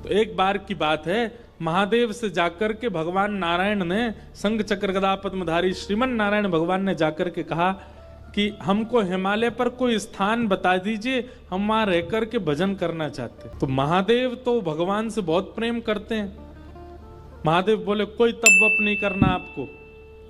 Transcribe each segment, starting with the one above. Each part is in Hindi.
तो एक बार की बात है, महादेव से जाकर के भगवान नारायण ने, शंख चक्र गदा पद्मधारी श्रीमन नारायण भगवान ने जाकर के कहा कि हमको हिमालय पर कोई स्थान बता दीजिए, हम वहां रहकर के भजन करना चाहते। तो महादेव तो भगवान से बहुत प्रेम करते हैं। महादेव बोले कोई तप वप नहीं करना आपको,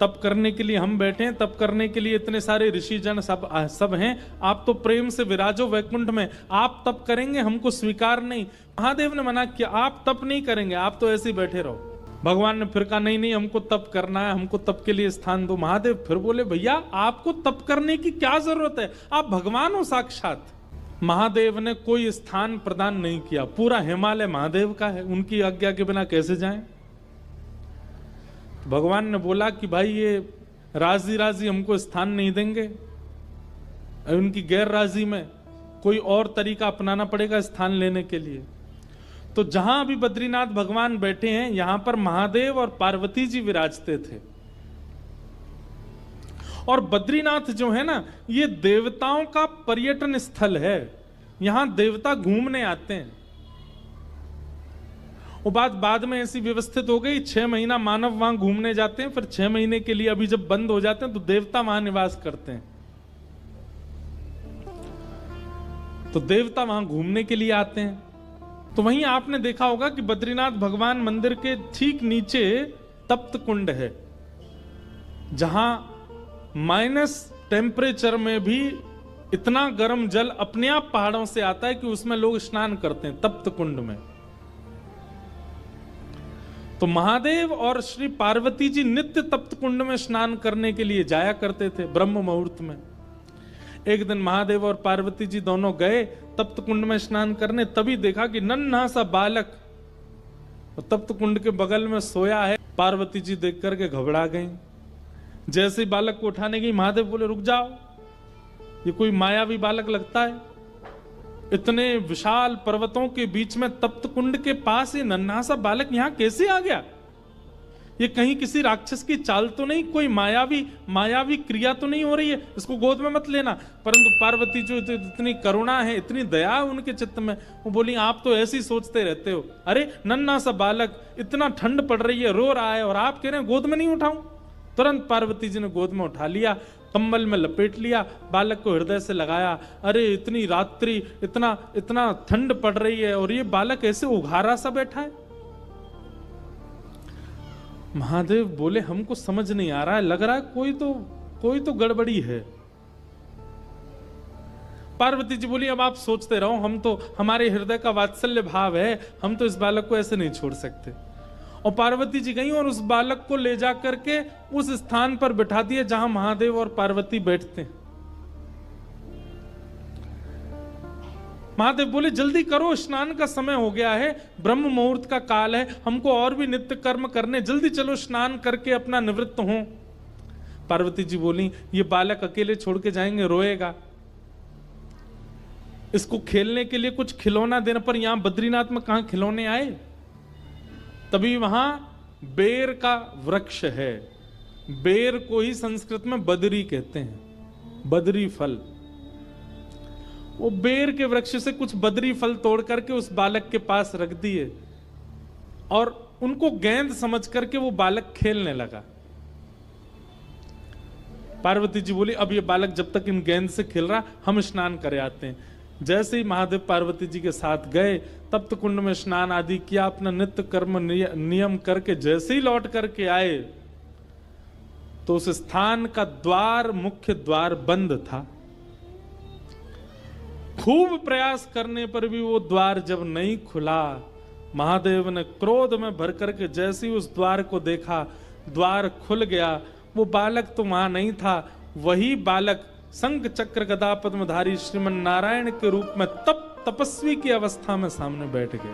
तप करने के लिए हम बैठे हैं, तप करने के लिए इतने सारे ऋषि जन सब हैं, आप तो प्रेम से विराजो वैकुंठ में, आप तप करेंगे हमको स्वीकार नहीं। महादेव ने मना किया, आप तप नहीं करेंगे, आप तो ऐसे ही बैठे रहो। भगवान ने फिर कहा नहीं नहीं, हमको तप करना है, हमको तप के लिए स्थान दो। महादेव फिर बोले भैया आपको तप करने की क्या जरूरत है, आप भगवान हो साक्षात। महादेव ने कोई स्थान प्रदान नहीं किया, पूरा हिमालय महादेव का है, उनकी आज्ञा के बिना कैसे जाएं। भगवान ने बोला कि भाई ये राजी राजी हमको स्थान नहीं देंगे, उनकी गैर राजी में कोई और तरीका अपनाना पड़ेगा स्थान लेने के लिए। तो जहां अभी बद्रीनाथ भगवान बैठे हैं, यहां पर महादेव और पार्वती जी विराजते थे। और बद्रीनाथ जो है ना, ये देवताओं का पर्यटन स्थल है, यहां देवता घूमने आते हैं। वो बात बाद में ऐसी व्यवस्थित हो गई, 6 महीना मानव वहां घूमने जाते हैं, फिर 6 महीने के लिए अभी जब बंद हो जाते हैं तो देवता वहां निवास करते हैं। तो देवता वहां घूमने के लिए आते हैं। तो वहीं आपने देखा होगा कि बद्रीनाथ भगवान मंदिर के ठीक नीचे तप्त कुंड है, जहां माइनस टेम्परेचर में भी इतना गर्म जल अपने आप पहाड़ों से आता है कि उसमें लोग स्नान करते हैं तप्त कुंड में। तो महादेव और श्री पार्वती जी नित्य तप्त कुंड में स्नान करने के लिए जाया करते थे ब्रह्म मुहूर्त में। एक दिन महादेव और पार्वती जी दोनों गए तप्त कुंड में स्नान करने, तभी देखा कि नन्हा सा बालक तप्त कुंड के बगल में सोया है। पार्वती जी देख करके घबरा गई। जैसे ही बालक को उठाने गई, महादेव बोले रुक जाओ, ये कोई मायावी बालक लगता है, इतने विशाल पर्वतों के बीच में तप्त कुंड के पास ये नन्हा सा बालक यहां कैसे आ गया, ये कहीं किसी राक्षस की चाल तो नहीं, कोई मायावी क्रिया तो नहीं हो रही है, इसको गोद में मत लेना। परंतु पार्वती जो इतनी करुणा है, इतनी दया है उनके चित्त में, वो बोली आप तो ऐसे ही सोचते रहते हो, अरे नन्हा सा बालक, इतना ठंड पड़ रही है, रो रहा है और आप कह रहे हैं गोद में नहीं उठाऊं। तुरंत पार्वती जी ने गोद में उठा लिया, कंबल में लपेट लिया, बालक को हृदय से लगाया। अरे इतनी रात्रि, इतना ठंड पड़ रही है और ये बालक ऐसे उघारा सा बैठा है। महादेव बोले हमको समझ नहीं आ रहा है, लग रहा है कोई तो गड़बड़ी है। पार्वती जी बोली अब आप सोचते रहो, हम तो, हमारे हृदय का वात्सल्य भाव है, हम तो इस बालक को ऐसे नहीं छोड़ सकते। और पार्वती जी गई और उस बालक को ले जा करके उस स्थान पर बिठा दिया जहां महादेव और पार्वती बैठते हैं। महादेव बोले जल्दी करो, स्नान का समय हो गया है, ब्रह्म मुहूर्त का काल है, हमको और भी नित्य कर्म करने, जल्दी चलो स्नान करके अपना निवृत्त हो। पार्वती जी बोली ये बालक अकेले छोड़ के जाएंगे, रोएगा, इसको खेलने के लिए कुछ खिलौना देने पर, यहां बद्रीनाथ में कहां खिलौने आए। तभी वहां बेर का वृक्ष है, बेर को ही संस्कृत में बदरी कहते हैं, बदरी फल। वो बेर के वृक्ष से कुछ बदरी फल तोड़ करके उस बालक के पास रख दिए और उनको गेंद समझ करके वो बालक खेलने लगा। पार्वती जी बोली अब ये बालक जब तक इन गेंद से खेल रहा, हम स्नान करे आते हैं। जैसे ही महादेव पार्वती जी के साथ गए, तप्त कुंड में स्नान आदि किया, अपना नित्य कर्म नियम करके जैसे ही लौट करके आए तो उस स्थान का द्वार, मुख्य द्वार बंद था। खूब प्रयास करने पर भी वो द्वार जब नहीं खुला, महादेव ने क्रोध में भर करके जैसे ही उस द्वार को देखा, द्वार खुल गया। वो बालक तो वहां नहीं था, वही बालक शंख चक्र गदा पद्मधारी श्रीमन नारायण के रूप में तपस्वी की अवस्था में सामने बैठ गए।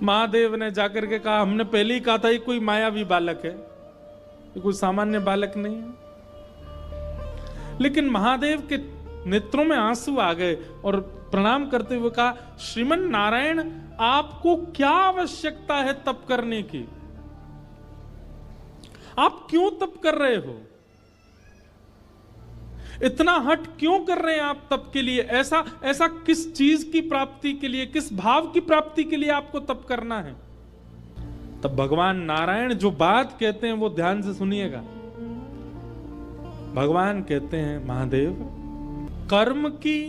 महादेव ने जाकर के कहा हमने पहले ही कहा था ये कोई मायावी बालक है, ये कोई सामान्य बालक नहीं है। लेकिन महादेव के नेत्रों में आंसू आ गए और प्रणाम करते हुए कहा श्रीमन नारायण आपको क्या आवश्यकता है तप करने की, आप क्यों तप कर रहे हो? इतना हट क्यों कर रहे हैं आप तप के लिए? ऐसा ऐसा किस चीज की प्राप्ति के लिए, किस भाव की प्राप्ति के लिए आपको तप करना है? तब भगवान नारायण जो बात कहते हैं वो ध्यान से सुनिएगा। भगवान कहते हैं, महादेव, कर्म की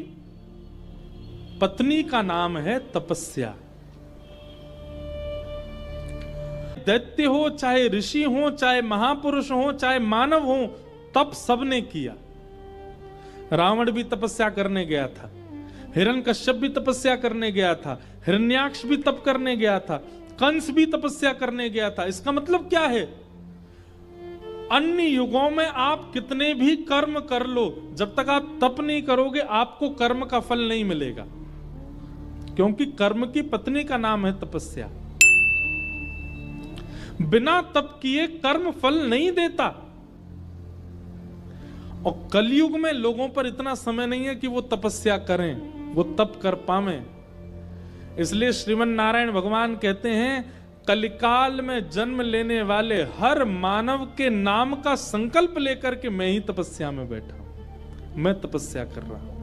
पत्नी का नाम है तपस्या। दैत्य हो, चाहे ऋषि हो, चाहे महापुरुष हो, चाहे मानव हो, तप सबने किया। रावण भी तपस्या करने गया था, हिरण्यकश्यप भी तपस्या करने गया था, हिरण्याक्ष भी तप करने गया था, कंस भी तपस्या करने गया था। इसका मतलब क्या है? अन्य युगों में आप कितने भी कर्म कर लो, जब तक आप तप नहीं करोगे आपको कर्म का फल नहीं मिलेगा, क्योंकि कर्म की पत्नी का नाम है तपस्या। बिना तप किए कर्म फल नहीं देता। और कलयुग में लोगों पर इतना समय नहीं है कि वो तपस्या करें, वो तप कर पावे। इसलिए श्रीमन नारायण भगवान कहते हैं, कलिकाल में जन्म लेने वाले हर मानव के नाम का संकल्प लेकर के मैं ही तपस्या में बैठा हूं, मैं तपस्या कर रहा हूं।